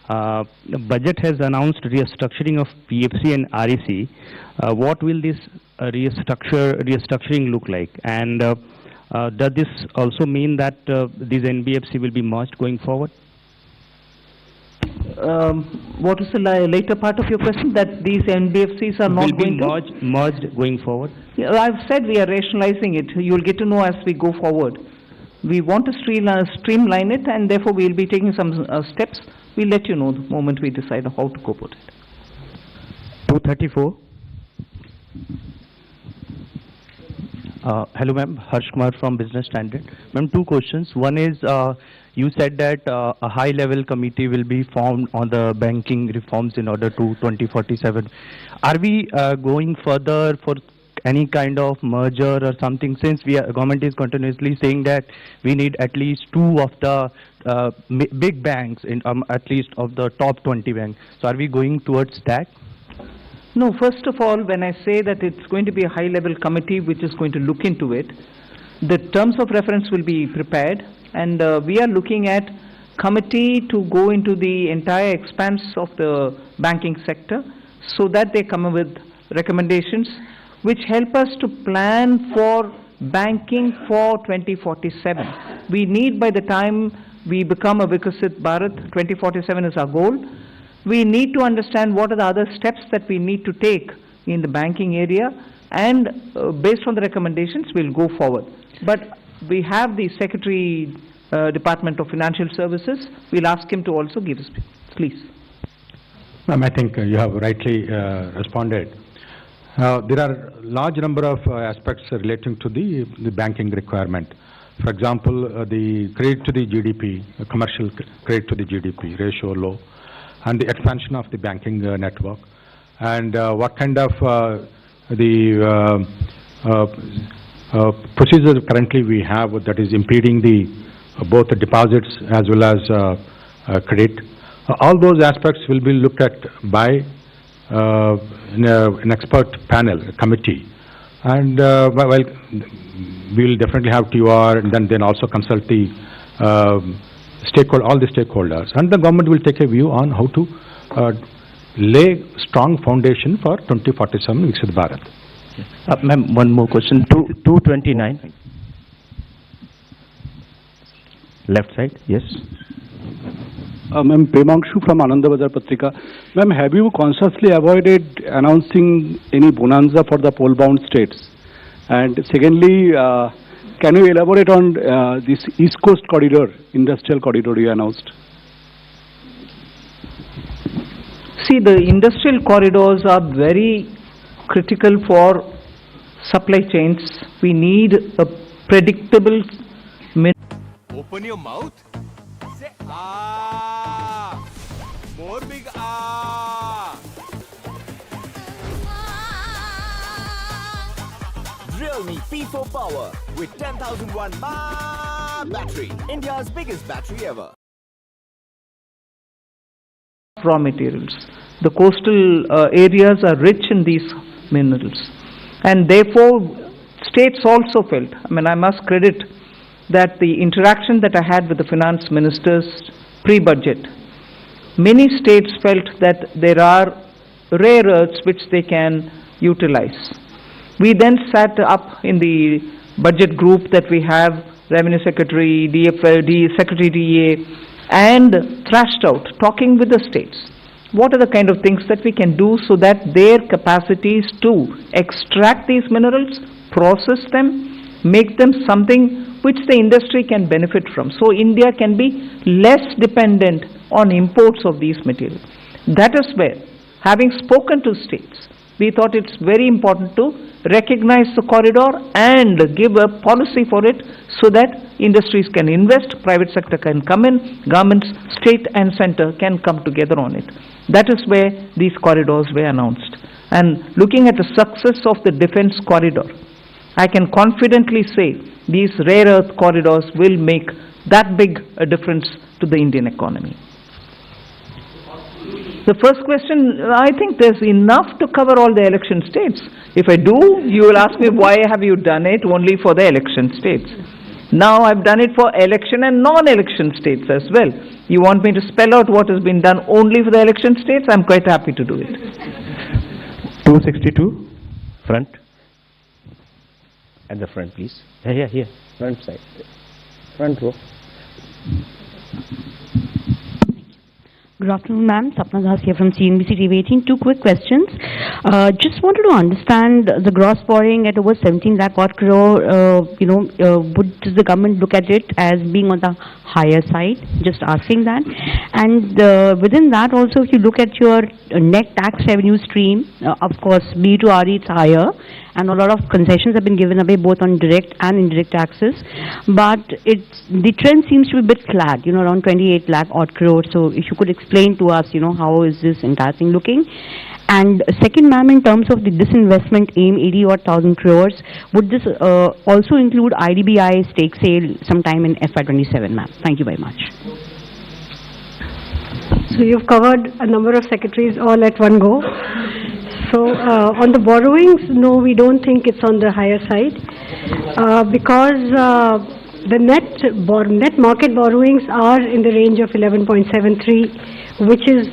The budget has announced restructuring of PFC and REC. What will this restructuring look like? And does this also mean that these NBFC will be merged going forward? What is the later part of your question? That these NBFCs are not going to merged going forward? Yeah, I've said we are rationalizing it. You'll get to know as we go forward. We want to streamline it, and therefore we'll be taking some steps. We'll let you know the moment we decide how to go about it. 234. Hello, ma'am. Harsh Kumar from Business Standard. Ma'am, two questions. One is, you said that a high-level committee will be formed on the banking reforms in order to 2047. Are we going further for any kind of merger or something, since government is continuously saying that we need at least two of the big banks, in at least of the top 20 banks. So are we going towards that? No, first of all, when I say that it's going to be a high-level committee which is going to look into it, the terms of reference will be prepared, and we are looking at committee to go into the entire expanse of the banking sector so that they come up with recommendations which help us to plan for banking for 2047. We need, by the time we become a Vikasit Bharat, 2047 is our goal. We need to understand what are the other steps that we need to take in the banking area, and based on the recommendations, we'll go forward. But we have the Secretary, Department of Financial Services. We'll ask him to also give us, please. Ma'am, I think you have rightly responded. There are large number of aspects relating to the banking requirement. For example, the credit to the GDP, commercial credit to the GDP ratio low, and the expansion of the banking network, and what kind of procedure currently we have that is impeding the both the deposits as well as credit. All those aspects will be looked at by an expert panel, a committee, and well, we will definitely have TOR, and then also consult the all the stakeholders, and the government will take a view on how to lay strong foundation for 2047 Viksit Bharat. Ma'am, one more question. 229. Left side, yes. Ma'am, Premangshu from Anandabazar Patrika. Ma'am, have you consciously avoided announcing any bonanza for the poll-bound states? And secondly, can you elaborate on this East Coast corridor, industrial corridor you announced? See, the industrial corridors are very critical for supply chains. We need a predictable... Open your mouth. Say ah. More big ah. Realme P4 Power with 10,001 mAh battery. India's biggest battery ever. Raw materials. The coastal areas are rich in these minerals, and therefore states also felt, I mean, I must credit that the interaction that I had with the finance ministers pre-budget, many states felt that there are rare earths which they can utilize. We then sat up in the budget group that we have, Revenue Secretary, Secretary DA, and thrashed out, talking with the states. What are the kind of things that we can do so that their capacities to extract these minerals, process them, make them something which the industry can benefit from. So India can be less dependent on imports of these materials. That is where, having spoken to states, we thought it's very important to recognize the corridor and give a policy for it so that industries can invest, private sector can come in, governments, state and center can come together on it. That is where these corridors were announced. And looking at the success of the defense corridor, I can confidently say these rare earth corridors will make that big a difference to the Indian economy. The first question, I think there's enough to cover all the election states. If I do, you will ask me, why have you done it only for the election states? Now I've done it for election and non-election states as well. You want me to spell out what has been done only for the election states? I'm quite happy to do it. 262, front. At the front, please. Here, front side. Front row. Good afternoon, ma'am. Sapna Das here from CNBC TV 18. Two quick questions. Just wanted to understand the gross borrowing at over 17 lakh odd crore. Would the government look at it as being on the higher side? Just asking that. And within that also, if you look at your net tax revenue stream, of course, B2RE it's higher, and a lot of concessions have been given away both on direct and indirect taxes. But the trend seems to be a bit flat, around 28 lakh odd crore. So if you could explain to us, how is this entire thing looking? And second, ma'am, in terms of the disinvestment aim, 80 odd thousand crores, would this also include IDBI stake sale sometime in FY27, ma'am? Thank you very much. So you've covered a number of secretaries all at one go. So on the borrowings, no, we don't think it's on the higher side because the net market borrowings are in the range of 11.73, which is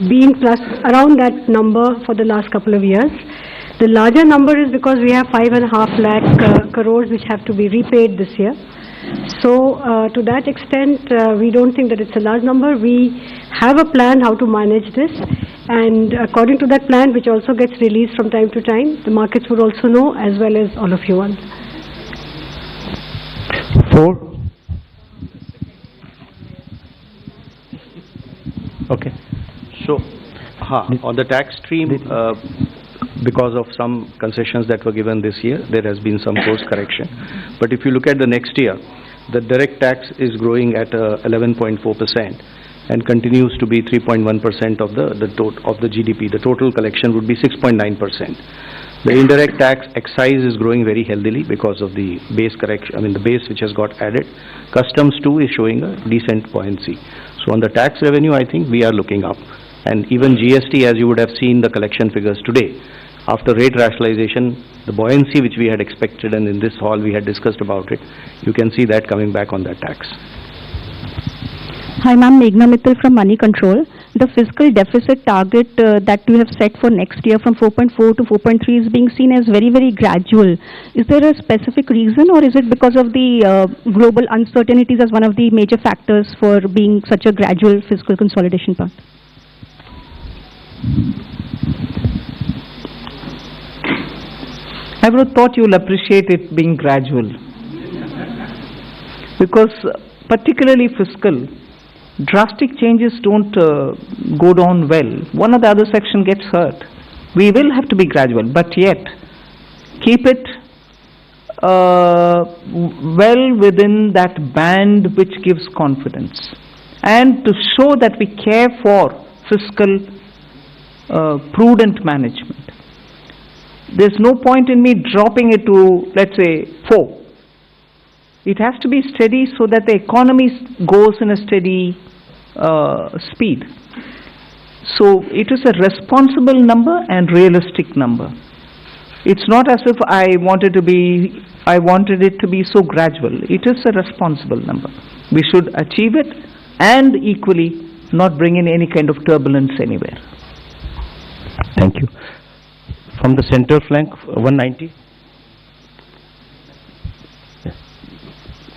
been plus around that number for the last couple of years. The larger number is because we have 5.5 lakh crores which have to be repaid this year. So to that extent, we don't think that it's a large number. We have a plan how to manage this, and according to that plan, which also gets released from time to time, the markets would also know, as well as all of you want. 4. Okay. So, on the tax stream, because of some concessions that were given this year, there has been some course correction. But if you look at the next year, the direct tax is growing at 11.4% and continues to be 3.1% of the GDP. The total collection would be 6.9%. The indirect tax excise is growing very healthily because of the base correction, the base which has got added. Customs too is showing a decent buoyancy. So on the tax revenue, I think we are looking up. And even GST, as you would have seen the collection figures today, after rate rationalization, the buoyancy which we had expected, and in this hall we had discussed about it, you can see that coming back on that tax. Hi, ma'am. Meghna Mittal from Money Control. The fiscal deficit target that you have set for next year from 4.4 to 4.3 is being seen as very, very gradual. Is there a specific reason, or is it because of the global uncertainties as one of the major factors for being such a gradual fiscal consolidation path? I would have thought you'll appreciate it being gradual, because particularly fiscal, drastic changes don't go down well. One or the other section gets hurt. We will have to be gradual, but yet keep it well within that band which gives confidence, and to show that we care for fiscal prudent management. There's no point in me dropping it to, let's say, 4. It has to be steady so that the economy goes in a steady speed. So it is a responsible number and realistic number. It's not as if I wanted it to be so gradual. It is a responsible number. We should achieve it and equally not bring in any kind of turbulence anywhere. Thank you. From the center flank, 190.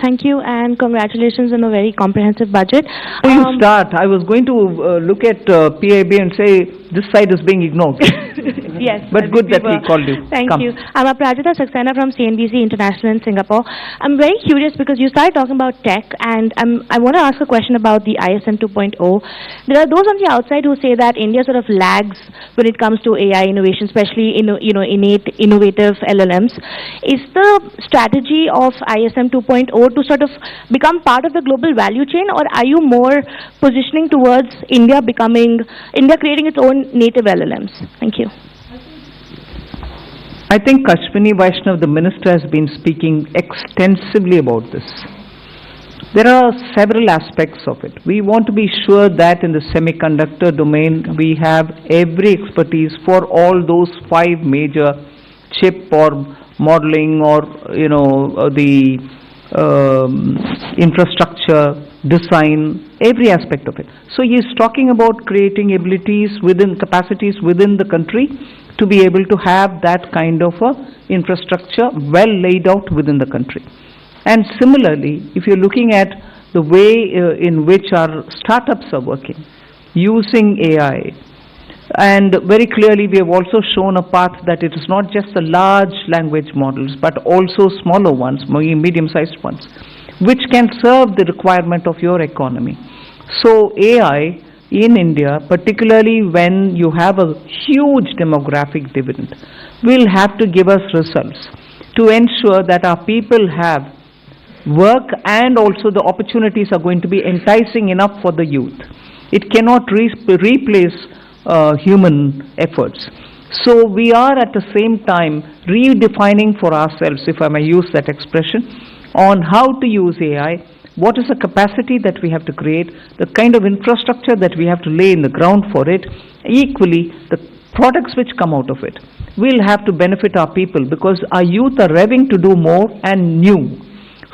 Thank you, and congratulations on a very comprehensive budget. Before you start, I was going to look at PIB and say this side is being ignored. Yes. But good that we called you. Thank Come. you. I'm Aprajita Saxena from CNBC International in Singapore. I'm very curious because you started talking about tech, and I want to ask a question about the ISM 2.0. There are those on the outside who say that India sort of lags when it comes to AI innovation, especially innate innovative LLMs. Is the strategy of ISM 2.0 to sort of become part of the global value chain, or are you more positioning towards India creating its own native LLMs? Thank you. I think Ashwini Vaishnav, the minister, has been speaking extensively about this. There are several aspects of it. We want to be sure that in the semiconductor domain we have every expertise for all those 5 major chip or modeling or the infrastructure, design, every aspect of it. So he is talking about creating abilities within, capacities within the country to be able to have that kind of a infrastructure well laid out within the country. And similarly, if you're looking at the way in which our startups are working, using AI, and very clearly we have also shown a path that it is not just the large language models, but also smaller ones, medium-sized ones, which can serve the requirement of your economy. So AI in India, particularly when you have a huge demographic dividend, will have to give us results to ensure that our people have work, and also the opportunities are going to be enticing enough for the youth. It cannot replace human efforts. So we are at the same time redefining for ourselves, if I may use that expression, on how to use AI, what is the capacity that we have to create, the kind of infrastructure that we have to lay in the ground for it. Equally, the products which come out of it will have to benefit our people, because our youth are revving to do more and new.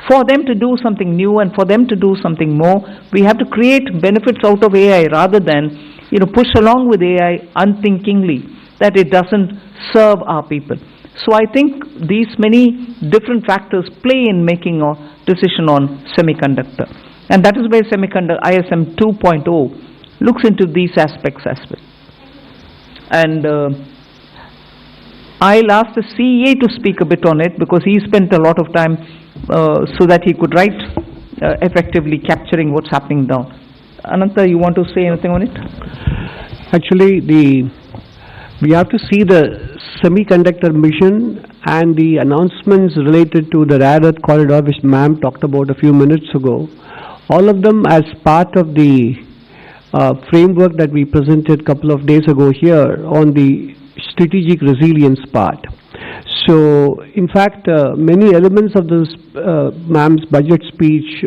For them to do something new and for them to do something more, we have to create benefits out of AI rather than, push along with AI unthinkingly that it doesn't serve our people. So I think these many different factors play in making a decision on semiconductor. And that is where semiconductor ISM 2.0 looks into these aspects as well. And I'll ask the CEA to speak a bit on it, because he spent a lot of time so that he could write effectively capturing what's happening down. Ananta, you want to say anything on it? Actually, we have to see the semiconductor mission and the announcements related to the rare earth corridor, which ma'am talked about a few minutes ago. All of them as part of the framework that we presented a couple of days ago here on the strategic resilience part. So, in fact, many elements of this ma'am's budget speech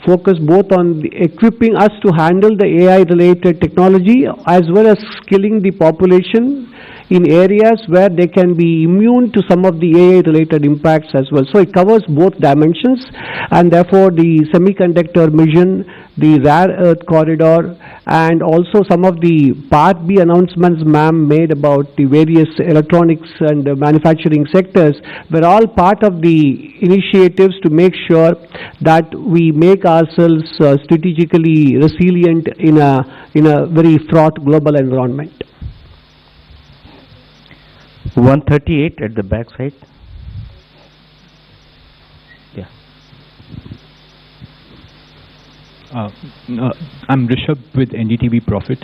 focus both on equipping us to handle the AI-related technology, as well as skilling the population in areas where they can be immune to some of the AI-related impacts as well. So it covers both dimensions, and therefore the semiconductor mission, the rare earth corridor, and also some of the Part B announcements ma'am made about the various electronics and manufacturing sectors were all part of the initiatives to make sure that we make ourselves strategically resilient in a very fraught global environment. 138 at the back side. Yeah. I'm Rishabh with NDTV Profit.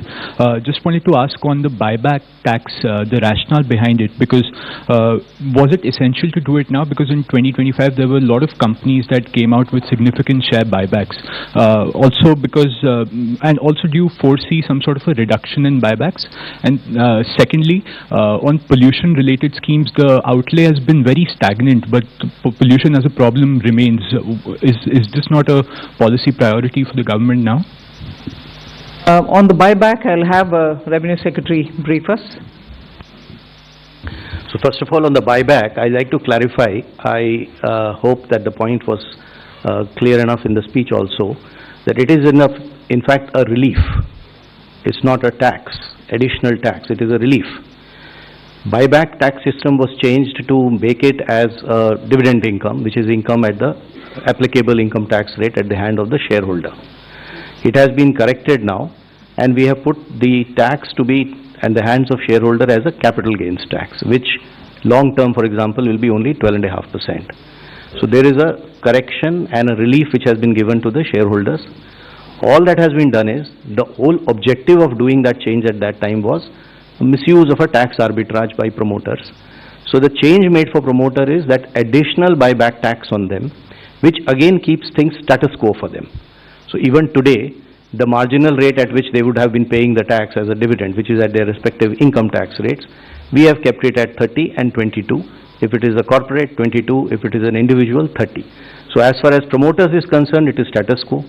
Just wanted to ask on the buyback tax, the rationale behind it, because was it essential to do it now? Because in 2025 there were a lot of companies that came out with significant share buybacks. Also because, and also do you foresee some sort of a reduction in buybacks? And secondly, on pollution related schemes, the outlay has been very stagnant, but pollution as a problem remains. Is this not a policy priority for the government now? On the buyback, I'll have Revenue Secretary brief us. So first of all, on the buyback, I'd like to clarify. I hope that the point was clear enough in the speech also, that it is in fact a relief. It's not a tax, additional tax. It is a relief. Buyback tax system was changed to make it as a dividend income, which is income at the applicable income tax rate at the hand of the shareholder. It has been corrected now, and we have put the tax to be in the hands of shareholder as a capital gains tax, which long term, for example, will be only 12.5%. So there is a correction and a relief which has been given to the shareholders. All that has been done is, the whole objective of doing that change at that time was misuse of a tax arbitrage by promoters. So the change made for promoter is that additional buyback tax on them, which again keeps things status quo for them. So even today, the marginal rate at which they would have been paying the tax as a dividend, which is at their respective income tax rates, we have kept it at 30 and 22. If it is a corporate, 22. If it is an individual, 30. So as far as promoters is concerned, it is status quo.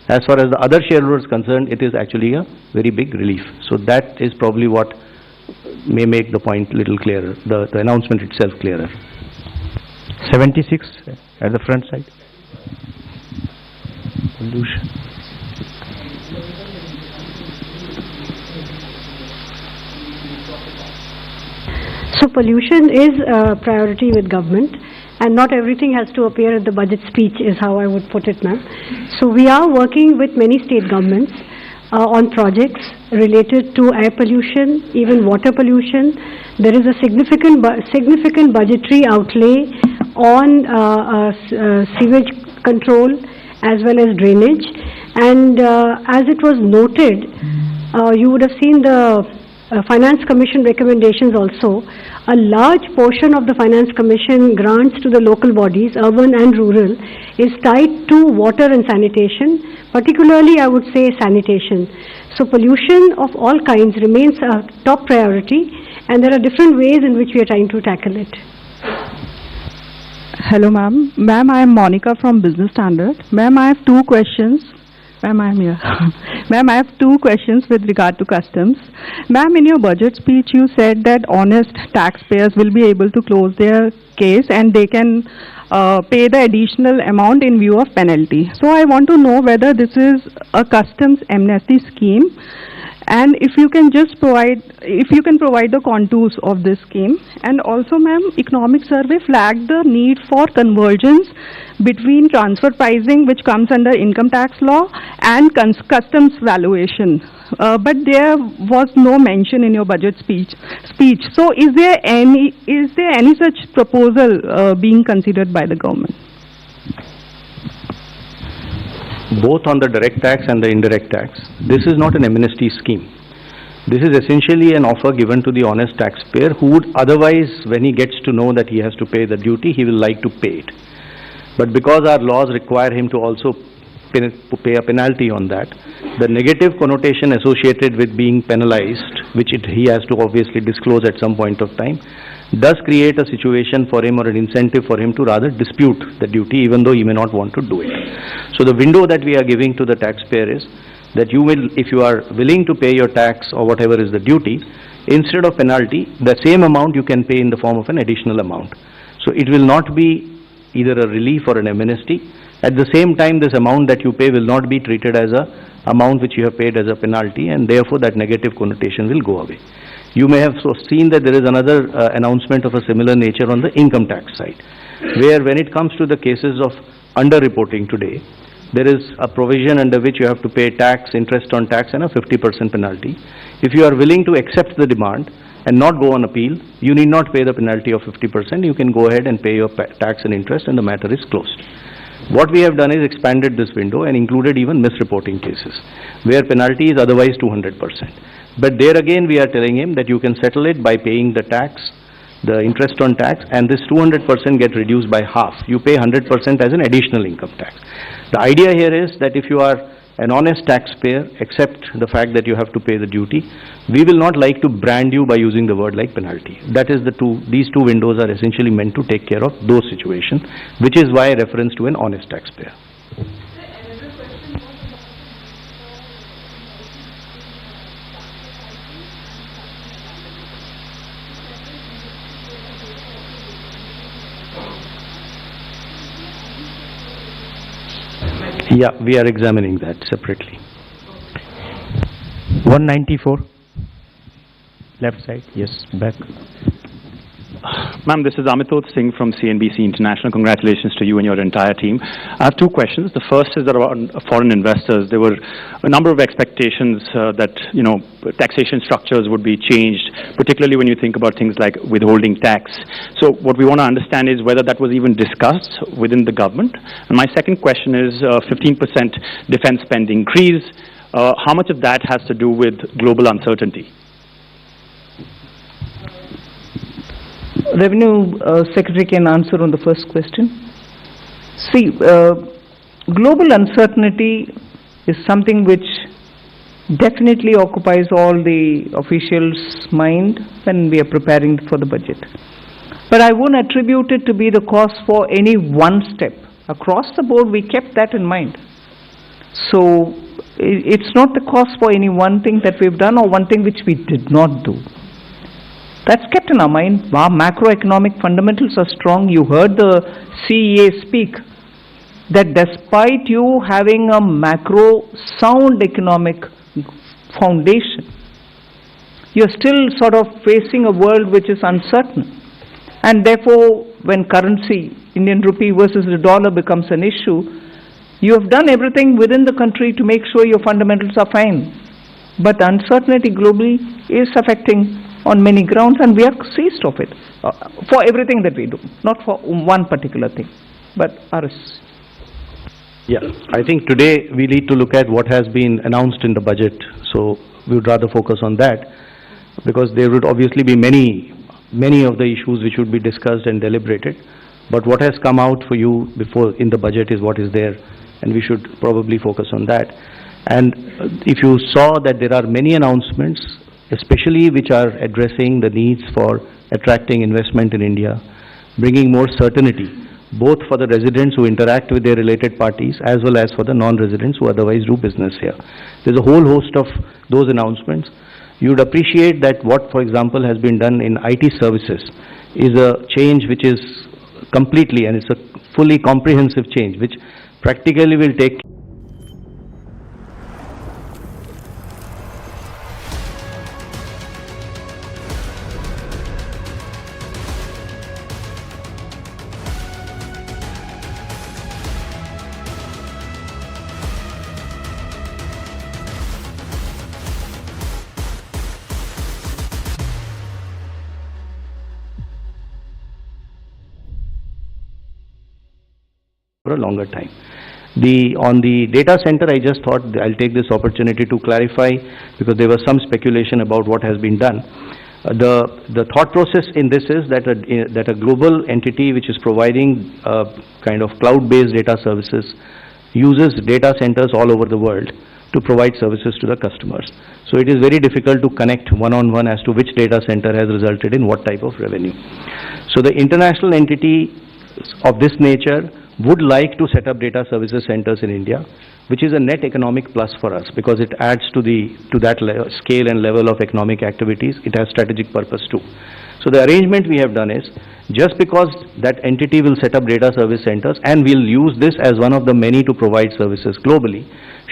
As far as the other shareholders is concerned, it is actually a very big relief. So that is probably what may make the point little clearer, the announcement itself clearer. 76 at the front side. Pollution. So pollution is a priority with government, and not everything has to appear in the budget speech is how I would put it, ma'am. So we are working with many state governments on projects related to air pollution, even water pollution. There is a significant budgetary outlay on sewage control as well as drainage. And as it was noted, you would have seen the Finance Commission recommendations also. A large portion of the Finance Commission grants to the local bodies, urban and rural, is tied to water and sanitation, particularly I would say sanitation. So pollution of all kinds remains a top priority, and there are different ways in which we are trying to tackle it. Hello ma'am. Ma'am, I am Monica from Business Standard. Ma'am, I have two questions. Ma'am, I am here. Ma'am, I have two questions with regard to customs. Ma'am, in your budget speech, you said that honest taxpayers will be able to close their case and they can pay the additional amount in view of penalty. So I want to know whether this is a customs amnesty scheme, and if you can just provide the contours of this scheme. And also, ma'am, Economic Survey flagged the need for convergence between transfer pricing, which comes under income tax law, and customs valuation. But there was no mention in your budget speech. So is there any such proposal being considered by the government? Both on the direct tax and the indirect tax. This is not an amnesty scheme. This is essentially an offer given to the honest taxpayer who would otherwise, when he gets to know that he has to pay the duty, he will like to pay it. But because our laws require him to also pay a penalty on that, the negative connotation associated with being penalized, which he has to obviously disclose at some point of time, does create a situation for him or an incentive for him to rather dispute the duty, even though he may not want to do it. So the window that we are giving to the taxpayer is that you will, if you are willing to pay your tax or whatever is the duty, instead of penalty, the same amount you can pay in the form of an additional amount. So it will not be either a relief or an amnesty. At the same time, this amount that you pay will not be treated as a amount which you have paid as a penalty, and therefore that negative connotation will go away. You may have seen that there is another announcement of a similar nature on the income tax side, where when it comes to the cases of under-reporting today, there is a provision under which you have to pay tax, interest on tax, and a 50% penalty. If you are willing to accept the demand and not go on appeal, you need not pay the penalty of 50%. You can go ahead and pay your tax and interest, and the matter is closed. What we have done is expanded this window and included even misreporting cases, where penalty is otherwise 200%. But there again we are telling him that you can settle it by paying the tax, the interest on tax, and this 200% get reduced by half. You pay 100% as an additional income tax. The idea here is that if you are an honest taxpayer, accept the fact that you have to pay the duty. We will not like to brand you by using the word like penalty. That is these two windows are essentially meant to take care of those situations, which is why reference to an honest taxpayer. Yeah, we are examining that separately. 194. Left side, yes, back. Ma'am, this is Amitod Singh from CNBC International. Congratulations to you and your entire team. I have two questions. The first is around foreign investors. There were a number of expectations that, taxation structures would be changed, particularly when you think about things like withholding tax. So what we want to understand is whether that was even discussed within the government. And my second question is 15% defense spend increase. How much of that has to do with global uncertainty? Revenue Secretary can answer on the first question. See, global uncertainty is something which definitely occupies all the officials' mind when we are preparing for the budget. But I won't attribute it to be the cause for any one step. Across the board, we kept that in mind. So it's not the cause for any one thing that we've done or one thing which we did not do. That's kept in our mind. Our macroeconomic fundamentals are strong. You heard the CEA speak. that despite you having a macro sound economic foundation, you're still sort of facing a world which is uncertain. And therefore, when currency, Indian rupee versus the dollar becomes an issue, you have done everything within the country to make sure your fundamentals are fine. But uncertainty globally is affecting on many grounds, and we are seized of it for everything that we do, not for one particular thing, but ours. Yeah, I think today we need to look at what has been announced in the budget. So we would rather focus on that, because there would obviously be many of the issues which would be discussed and deliberated. But what has come out for you before in the budget is what is there, and we should probably focus on that. And if you saw that there are many announcements, especially which are addressing the needs for attracting investment in India, bringing more certainty, both for the residents who interact with their related parties as well as for the non-residents who otherwise do business here. There's a whole host of those announcements. You would appreciate that what, for example, has been done in IT services is a change which is completely, and it's a fully comprehensive change, which practically will take for a longer time. On the data center, I just thought I'll take this opportunity to clarify, because there was some speculation about what has been done. The thought process in this is that a global entity which is providing kind of cloud-based data services uses data centers all over the world to provide services to the customers. So it is very difficult to connect one-on-one as to which data center has resulted in what type of revenue. So the international entity of this nature would like to set up data services centers in India, which is a net economic plus for us, because it adds to that scale and level of economic activities. It has strategic purpose too. So the arrangement we have done is, just because that entity will set up data service centers and will use this as one of the many to provide services globally,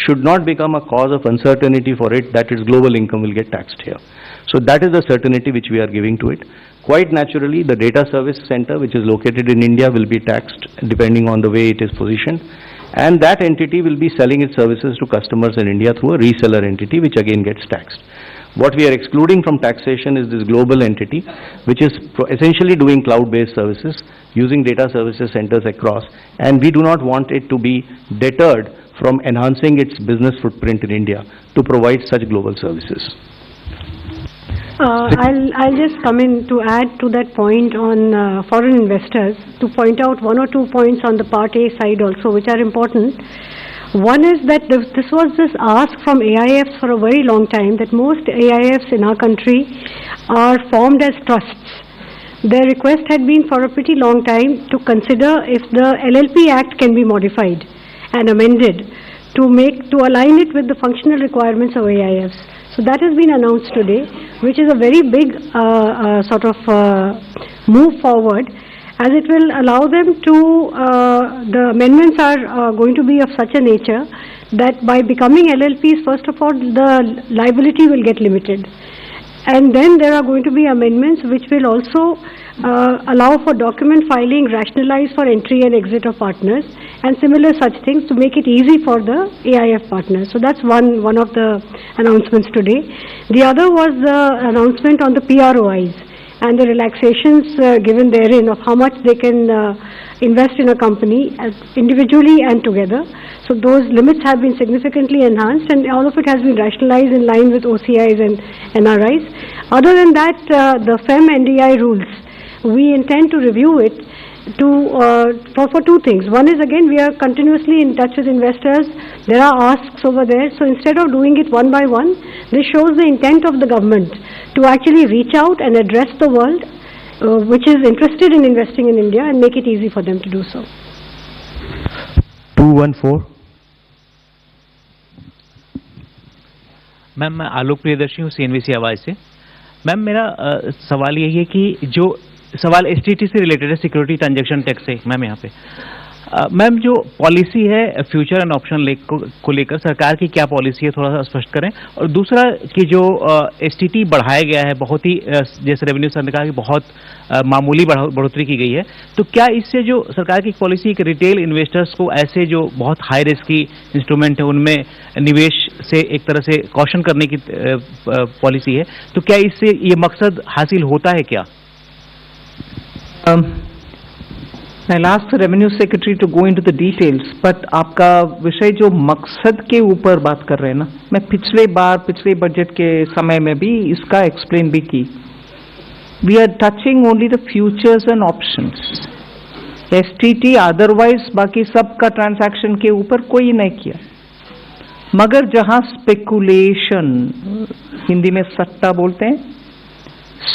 should not become a cause of uncertainty for it that its global income will get taxed here. So that is the certainty which we are giving to it. Quite naturally, the data service center which is located in India will be taxed depending on the way it is positioned, and that entity will be selling its services to customers in India through a reseller entity, which again gets taxed. What we are excluding from taxation is this global entity, which is essentially doing cloud-based services, using data services centers across, and we do not want it to be deterred from enhancing its business footprint in India to provide such global services. I'll just come in to add to that point on foreign investors, to point out one or 2 points on the Part A side also, which are important. One is that this was this ask from AIFs for a very long time, that most AIFs in our country are formed as trusts. Their request had been for a pretty long time to consider if the LLP Act can be modified and amended to align it with the functional requirements of AIFs. So that has been announced today, which is a very big move forward, as it will allow them to, the amendments are going to be of such a nature that by becoming LLPs, first of all, the liability will get limited. And then there are going to be amendments which will also allow for document filing rationalized for entry and exit of partners, and similar such things to make it easy for the AIF partners. So that's one of the announcements today. The other was the announcement on the PROIs and the relaxations given therein of how much they can invest in a company individually and together. So those limits have been significantly enhanced, and all of it has been rationalized in line with OCIs and NRIs. Other than that, the FEM NDI rules, we intend to review it for 2 things. One is, again, we are continuously in touch with investors. There are asks over there. So instead of doing it one by one, this shows the intent of the government to actually reach out and address the world which is interested in investing in India and make it easy for them to do so. 214. Ma'am, मैं आलोक प्रियदर्शी हूँ CNBC आवाज़ से। Ma'am, मेरा सवाल यही है कि जो सवाल STT से रिलेटेड है, सिक्योरिटी ट्रांजैक्शन टैक्स से, मैम यहाँ पे मैम जो पॉलिसी है फ्यूचर एंड ऑप्शन को लेकर सरकार की क्या पॉलिसी है, थोड़ा सा स्पष्ट करें। और दूसरा कि जो एसटीटी बढ़ाया गया है, बहुत ही जैसे रेवेन्यू सर ने कहा कि बहुत मामूली बढ़ोतरी की गई है, तो क्या इससे जो सरकार की पॉलिसी कि रिटेल इन्वेस्टर्स को ऐसे जो बहुत हाई रिस्क की इंस्ट्रूमेंट है उनमें निवेश से एक तरह से कॉशन करने की पॉलिसी है, तो क्या इससे ये मकसद हासिल होता है क्या? I'll ask the Revenue Secretary to go into the details, but आपका विषय जो मकसद के ऊपर बात कर रहे हैं ना, मैं पिछले बजट के समय में भी इसका एक्सप्लेन भी की। We are touching only the futures and options. STT otherwise बाकी सबका ट्रांजैक्शन के ऊपर कोई नहीं किया, मगर जहां स्पेकुलेशन, हिंदी में सट्टा बोलते हैं,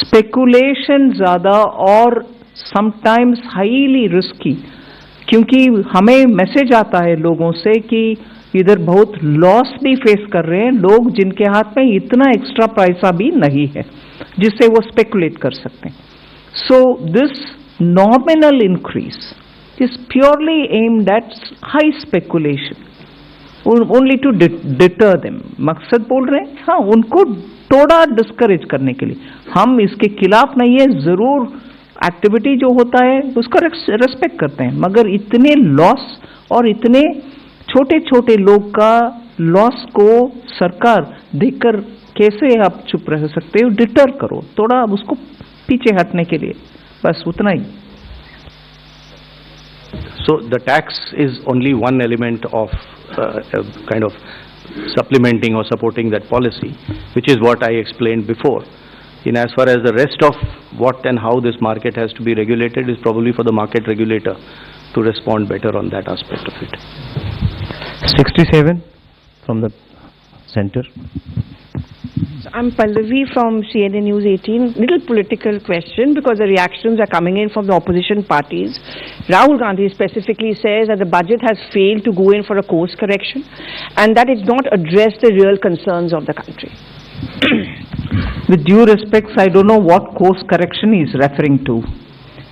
स्पेकुलेशन ज्यादा और समटाइम्स हाईली रिस्की, क्योंकि हमें मैसेज आता है लोगों से कि इधर बहुत लॉस भी फेस कर रहे हैं लोग जिनके हाथ में इतना एक्स्ट्रा पैसा भी नहीं है जिससे वो स्पेकुलेट कर सकते हैं। So this nominal increase is purely aimed at high speculation only to deter them. मकसद बोल रहे हैं, हाँ, उनको थोड़ा डिस्करेज करने के लिए। हम इसके खिलाफ नहीं है, जरूर एक्टिविटी जो होता है उसका रेस्पेक्ट करते हैं, मगर इतने लॉस और इतने छोटे छोटे लोग का लॉस को सरकार देखकर कैसे आप चुप रह सकते हो? डिटर करो थोड़ा उसको पीछे हटने के लिए, बस उतना ही। So the tax is only one element of kind of supplementing or supporting that policy, which is what I explained before. In as far as the rest of what and how this market has to be regulated is probably for the market regulator to respond better on that aspect of it. 67 from the center. I'm Pallavi from CNN News 18. Little political question because the reactions are coming in from the opposition parties. Rahul Gandhi specifically says that the budget has failed to go in for a course correction and that it's not addressed the real concerns of the country. With due respects, I don't know what course correction he is referring to.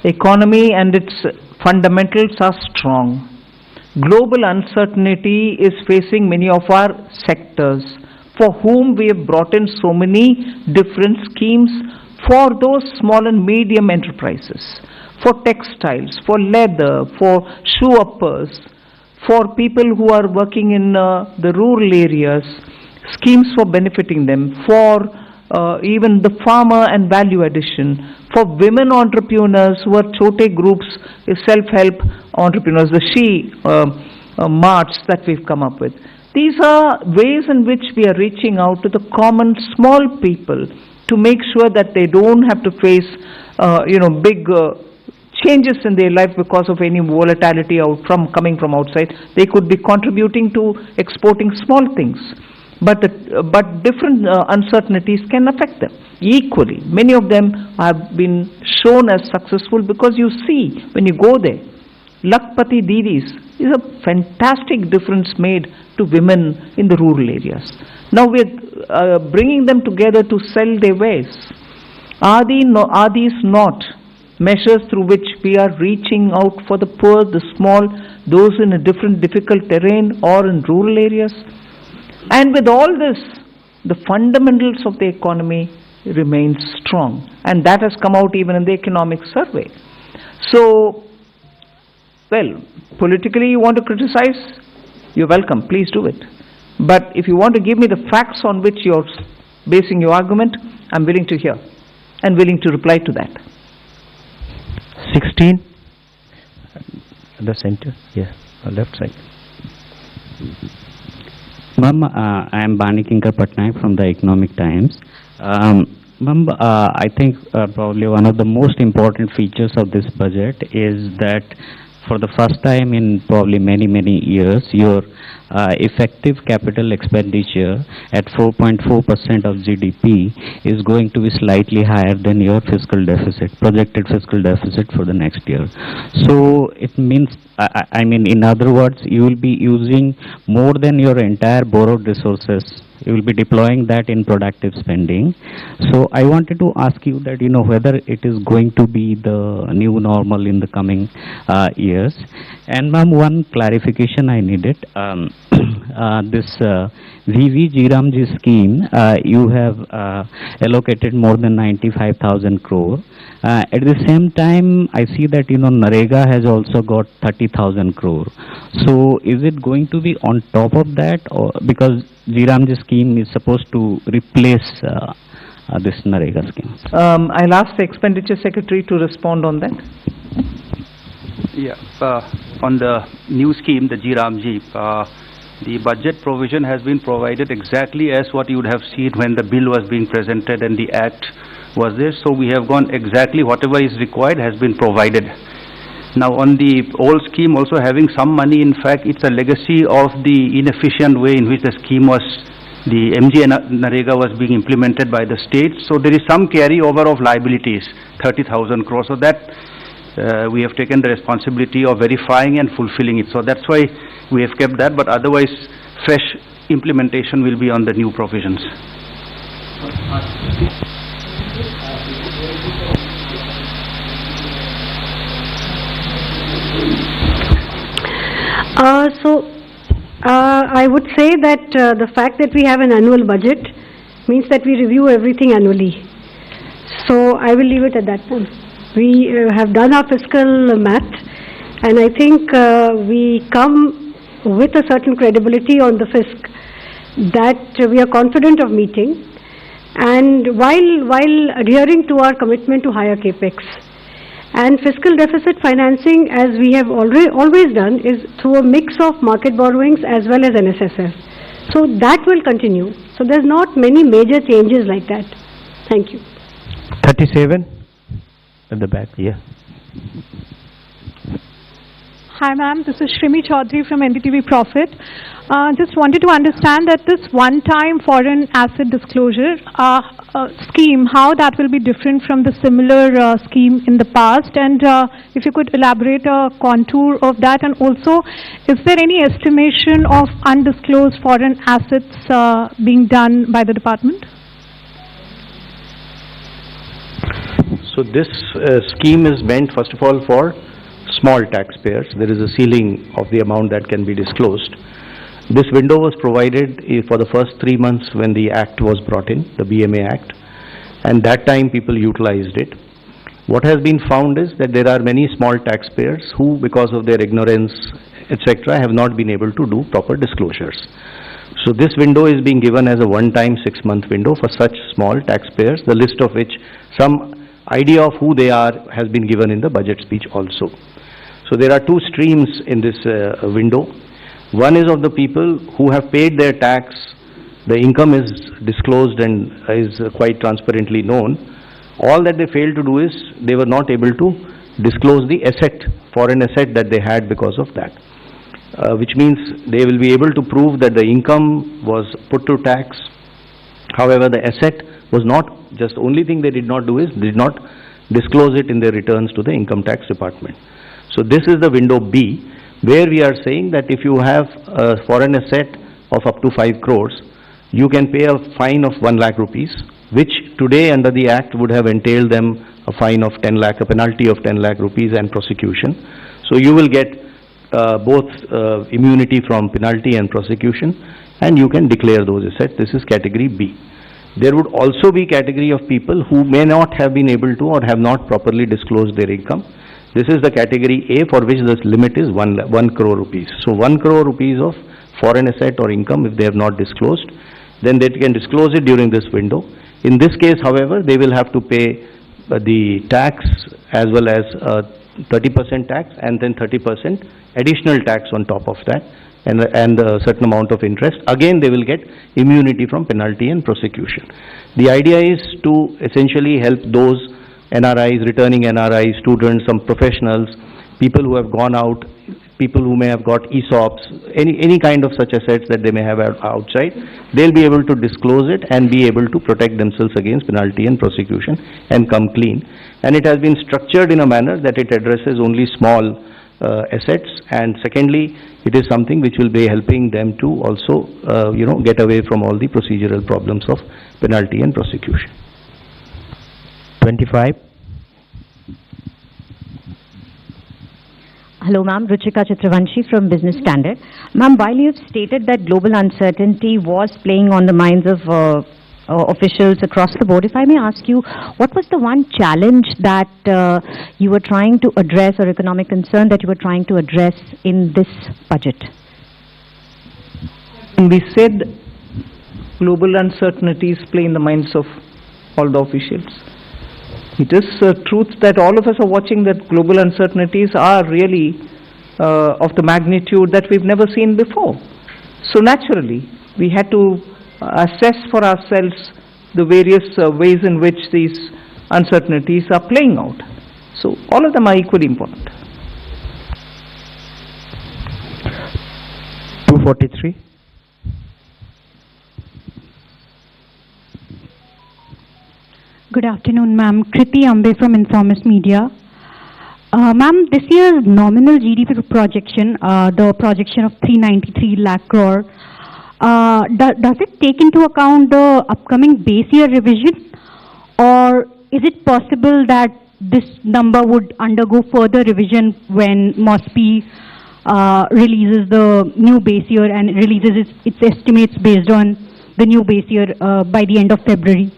Economy and its fundamentals are strong. Global uncertainty is facing many of our sectors, for whom we have brought in so many different schemes for those small and medium enterprises, for textiles, for leather, for shoe uppers, for people who are working in the rural areas, schemes for benefiting them, for even the farmer and value addition, for women entrepreneurs who are chote groups, self-help entrepreneurs, the she marts that we've come up with. These are ways in which we are reaching out to the common small people to make sure that they don't have to face, big changes in their life because of any volatility coming from outside. They could be contributing to exporting small things, but different uncertainties can affect them equally. Many of them have been shown as successful because you see when you go there, Lakpati Didis is a fantastic difference made to women in the rural areas. Now we're bringing them together to sell their wares. Are these not measures through which we are reaching out for the poor, the small, those in a difficult terrain or in rural areas? And with all this, the fundamentals of the economy remain strong, and that has come out even in the economic survey. So, well, politically you want to criticize, you're welcome, please do it. But if you want to give me the facts on which you're basing your argument, I'm willing to hear and willing to reply to that. 16 at the center, yeah, on left side. Ma'am, I am Bani Kinkar Patnaik from the Economic Times. Ma'am, I think probably one of the most important features of this budget is that for the first time in probably many years, your effective capital expenditure at 4.4% of GDP is going to be slightly higher than your fiscal deficit, projected fiscal deficit for the next year. So it means, I mean, in other words, you will be using more than your entire borrowed resources You will be deploying that in productive spending. So I wanted to ask you that, whether it is going to be the new normal in the coming years. And ma'am, one clarification I needed. This VV scheme, you have allocated more than 95,000 crore. At the same time, I see that, Narega has also got 30,000 crore. So is it going to be on top of that, or because Jiramji scheme is supposed to replace this Narega scheme? I'll ask the Expenditure Secretary to respond on that. Yeah, on the new scheme, the Jiramji, the budget provision has been provided exactly as what you would have seen when the bill was being presented and the act was there. So we have gone exactly whatever is required has been provided. Now on the old scheme also having some money, in fact it's a legacy of the inefficient way in which the scheme was, the MG Narega was being implemented by the state. So there is some carryover of liabilities, 30,000 crores. So that we have taken the responsibility of verifying and fulfilling it. So that's why we have kept that, but otherwise fresh implementation will be on the new provisions. I would say that the fact that we have an annual budget means that we review everything annually. So I will leave it at that point. We have done our fiscal math, and I think we come with a certain credibility on the fisc that we are confident of meeting, and while adhering to our commitment to higher capex. And fiscal deficit financing, as we have always done, is through a mix of market borrowings as well as NSSF. So that will continue. So there's not many major changes like that. Thank you. 37 at the back, yeah. Hi ma'am, this is Shrimi Chaudhary from NDTV Profit. Just wanted to understand that this one-time foreign asset disclosure scheme, how that will be different from the similar scheme in the past, and if you could elaborate a contour of that, and also is there any estimation of undisclosed foreign assets being done by the department? So this scheme is meant first of all for small taxpayers. There is a ceiling of the amount that can be disclosed. This window was provided for the first 3 months when the act was brought in, the BMA Act, and that time people utilized it. What has been found is that there are many small taxpayers who, because of their ignorance, etc., have not been able to do proper disclosures. So this window is being given as a one-time 6-month window for such small taxpayers, the list of which some idea of who they are has been given in the budget speech also. So there are two streams in this window. One is of the people who have paid their tax, the income is disclosed and is quite transparently known. All that they failed to do is they were not able to disclose the asset, foreign asset that they had because of that. Which means they will be able to prove that the income was put to tax. However, the asset was not, just the only thing they did not do is did not disclose it in their returns to the income tax department. So this is the window B, where we are saying that if you have a foreign asset of up to 5 crores, you can pay a fine of 1 lakh rupees, which today under the Act would have entailed them a fine of 10 lakh, a penalty of 10 lakh rupees and prosecution. So you will get both immunity from penalty and prosecution, and you can declare those assets. This is category B. There would also be category of people who may not have been able to or have not properly disclosed their income. This is the category A, for which the limit is 1 crore rupees. So 1 crore rupees of foreign asset or income, if they have not disclosed, then they can disclose it during this window. In this case, however, they will have to pay the tax as well as 30% tax and then 30% additional tax on top of that, and a certain amount of interest. Again, they will get immunity from penalty and prosecution. The idea is to essentially help those NRIs, returning NRIs, students, some professionals, people who have gone out, people who may have got ESOPs, any kind of such assets that they may have outside. They'll be able to disclose it and be able to protect themselves against penalty and prosecution and come clean. And it has been structured in a manner that it addresses only small assets, and secondly, it is something which will be helping them to also, get away from all the procedural problems of penalty and prosecution. 25. Hello, ma'am. Ruchika Chitravanshi from Business Standard. Ma'am, while you have stated that global uncertainty was playing on the minds of officials across the board, if I may ask you, what was the one challenge that you were trying to address, or economic concern that you were trying to address in this budget? We said global uncertainties play in the minds of all the officials. It is truth that all of us are watching that global uncertainties are really of the magnitude that we've never seen before. So naturally, we had to assess for ourselves the various ways in which these uncertainties are playing out. So all of them are equally important. 243. Good afternoon, ma'am. Kriti Ambe from Informist Media. Ma'am, this year's nominal GDP projection, the projection of 393 lakh crore, does it take into account the upcoming base year revision, or is it possible that this number would undergo further revision when MOSPI releases the new base year and releases its estimates based on the new base year by the end of February?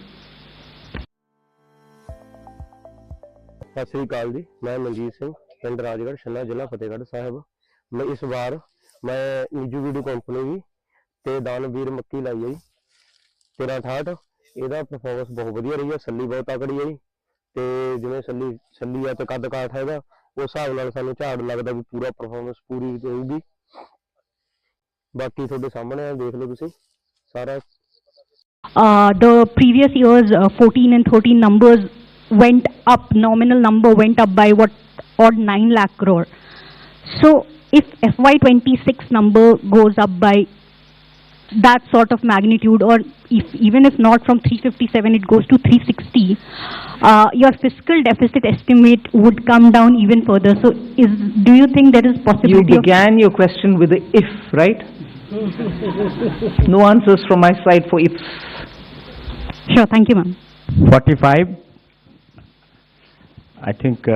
Sat Sri ਅਕਾਲ ਜੀ, ਮੈਂ ਮਨਜੀਤ ਸਿੰਘ, ਪਿੰਡ ਰਾਜਗੜ੍ਹ ਛੰਨਾ, ਜ਼ਿਲ੍ਹਾ ਫਤਿਹਗੜ੍ਹ ਸਾਹਿਬ। ਮੈਂ ਇਸ ਵਾਰ ਨਿੱਜੀ video company ਵੀ ਤੇ ਦਾਨਵੀਰ ਮੱਕੀ ਲਾਈ ਹੈ ਜੀ 1368। ਇਹਦਾ ਪਰਫਾਰਮੈਂਸ ਬਹੁਤ ਵਧੀਆ ਰਹੀ ਹੈ, ਸੱਲੀ ਬਹੁਤ ਤਕੜੀ ਹੈ ਜੀ, ਤੇ ਜਿਵੇਂ ਸੱਲੀ ਆ ਤੇ ਕੱਦ ਕਾਠ ਹੈਗਾ, ਉਸ ਹਿਸਾਬ ਨਾਲ ਸਾਨੂੰ ਝਾੜ ਲੱਗਦਾ ਵੀ ਪੂਰਾ ਪਰਫਾਰਮੈਂਸ ਪੂਰੀ ਹੋਊਗੀ। ਬਾਕੀ ਤੁਹਾਡੇ ਸਾਹਮਣੇ ਦੇਖ ਲਓ ਤੁਸੀਂ ਸਾਰਾ। The previous years 14 and 13 numbers went up, nominal number went up by odd 9 lakh crore. So if FY26 number goes up by that sort of magnitude, or even if not from 357 it goes to 360, your fiscal deficit estimate would come down even further. So do you think there is possibility? You began your question with the if, right? No answers from my side for ifs. Sure, thank you, ma'am. 45. I think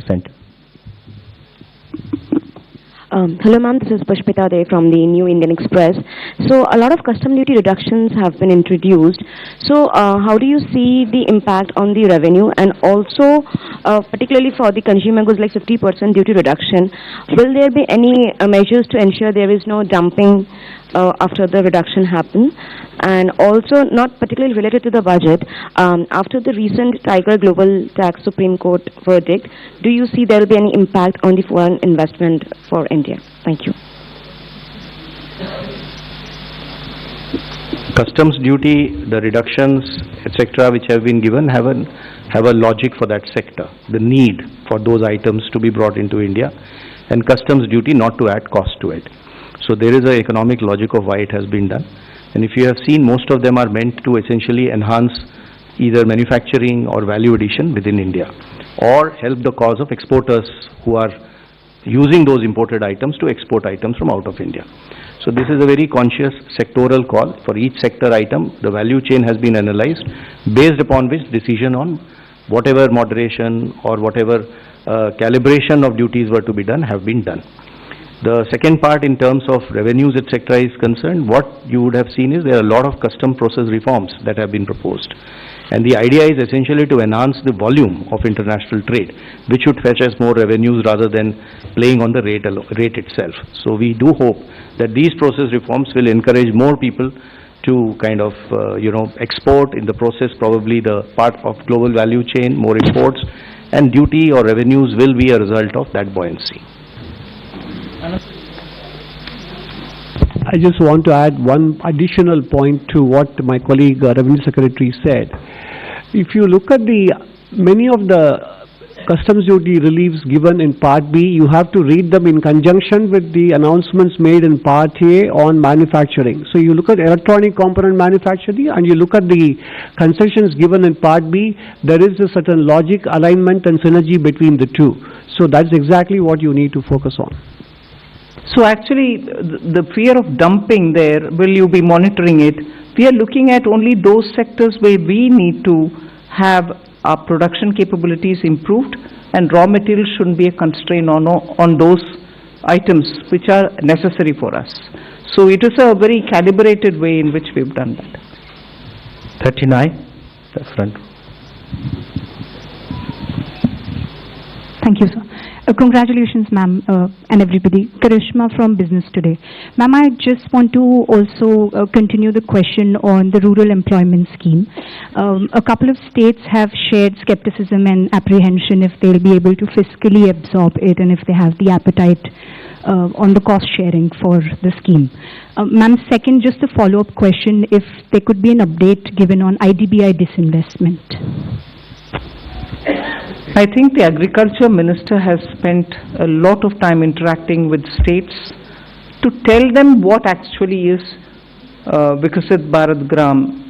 center. Hello ma'am, this is Pushpita Dey from the New Indian Express. So a lot of custom duty reductions have been introduced. So how do you see the impact on the revenue, and also particularly for the consumer goods like 50% duty reduction, will there be any measures to ensure there is no dumping after the reduction happens? And also, not particularly related to the budget, after the recent Tiger Global Tax Supreme Court verdict, do you see there will be any impact on the foreign investment for India? Thank you. Customs duty, the reductions, etc., which have been given have a logic for that sector, the need for those items to be brought into India, and customs duty not to add cost to it. So there is an economic logic of why it has been done. And if you have seen, most of them are meant to essentially enhance either manufacturing or value addition within India, or help the cause of exporters who are using those imported items to export items from out of India. So this is a very conscious sectoral call. For each sector item, the value chain has been analyzed, based upon which decision on whatever moderation or whatever calibration of duties were to be done have been done. The second part, in terms of revenues, etc., is concerned, what you would have seen is there are a lot of custom process reforms that have been proposed. And the idea is essentially to enhance the volume of international trade, which should fetch us more revenues rather than playing on the rate itself. So we do hope that these process reforms will encourage more people to kind of, export. In the process, probably the part of global value chain, more imports, and duty or revenues will be a result of that buoyancy. I just want to add one additional point to what my colleague Revenue Secretary said. If you look at many of the customs duty reliefs given in Part B, you have to read them in conjunction with the announcements made in Part A on manufacturing. So you look at electronic component manufacturing and you look at the concessions given in Part B, there is a certain logic, alignment and synergy between the two. So that's exactly what you need to focus on. So actually, the fear of dumping there, will you be monitoring it? We are looking at only those sectors where we need to have our production capabilities improved, and raw materials shouldn't be a constraint on those items which are necessary for us. So it is a very calibrated way in which we've done that. 39, the front. Thank you, sir. Congratulations, ma'am, and everybody. Karishma from Business Today. Ma'am, I just want to also continue the question on the rural employment scheme. A couple of states have shared skepticism and apprehension if they'll be able to fiscally absorb it and if they have the appetite on the cost sharing for the scheme. Ma'am, second, just a follow-up question, if there could be an update given on IDBI disinvestment. I think the Agriculture Minister has spent a lot of time interacting with states to tell them what actually is Vikasit Bharat Gram,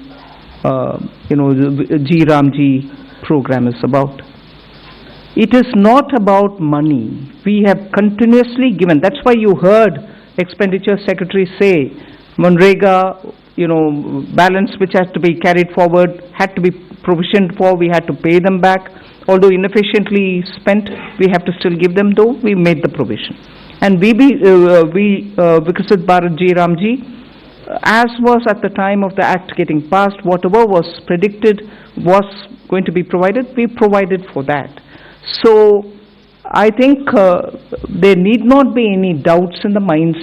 the G Ramji program is about. It is not about money. We have continuously given. That's why you heard Expenditure Secretary say, Manrega, balance which has to be carried forward, had to be provisioned for, we had to pay them back. Although inefficiently spent, we have to still give them, though we made the provision. And Vikasit Bharat Ji Ramji, as was at the time of the act getting passed, whatever was predicted was going to be provided, we provided for that. So I think there need not be any doubts in the minds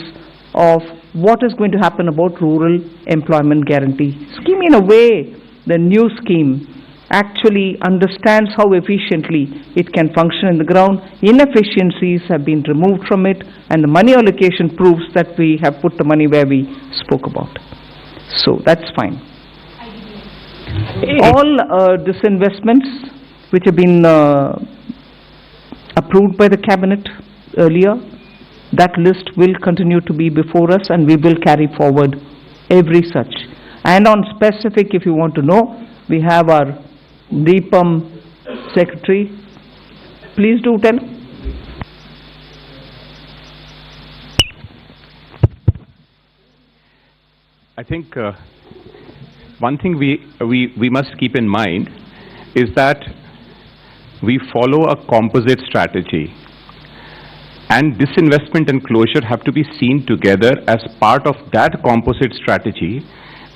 of what is going to happen about rural employment guarantee scheme. In a way, the new scheme actually understands how efficiently it can function in the ground. Inefficiencies have been removed from it, and the money allocation proves that we have put the money where we spoke about. So that's fine. All disinvestments which have been approved by the cabinet earlier, that list will continue to be before us, and we will carry forward every such. And on specific, if you want to know, we have our DPAM Secretary. Please do tell. I think one thing we must keep in mind is that we follow a composite strategy, and disinvestment and closure have to be seen together as part of that composite strategy,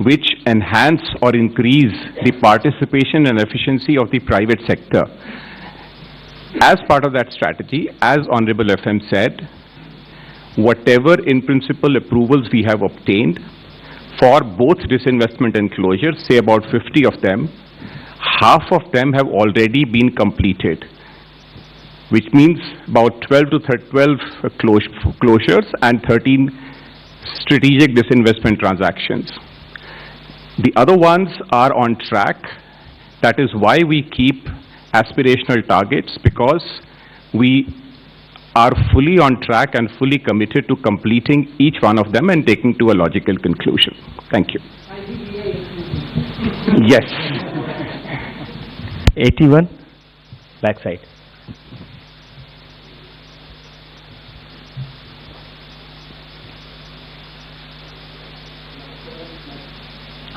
which enhance or increase the participation and efficiency of the private sector. As part of that strategy, as Honorable FM said, whatever in principle approvals we have obtained for both disinvestment and closure, say about 50 of them, half of them have already been completed, which means about 12 closures and 13 strategic disinvestment transactions. The other ones are on track. That is why we keep aspirational targets, because we are fully on track and fully committed to completing each one of them and taking to a logical conclusion. Thank you. Yes. 81, backside.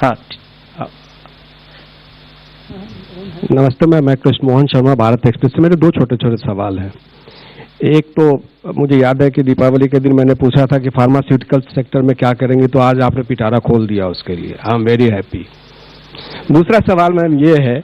हाँ नमस्ते, मैं Krishna Mohan Sharma, Bharat express से। मेरे दो छोटे छोटे सवाल हैं। एक तो मुझे याद है कि दीपावली के दिन मैंने पूछा था कि फार्मास्यूटिकल सेक्टर में क्या करेंगे, तो आज आपने पिटारा खोल दिया उसके लिए। I am very happy. दूसरा सवाल मैम ये है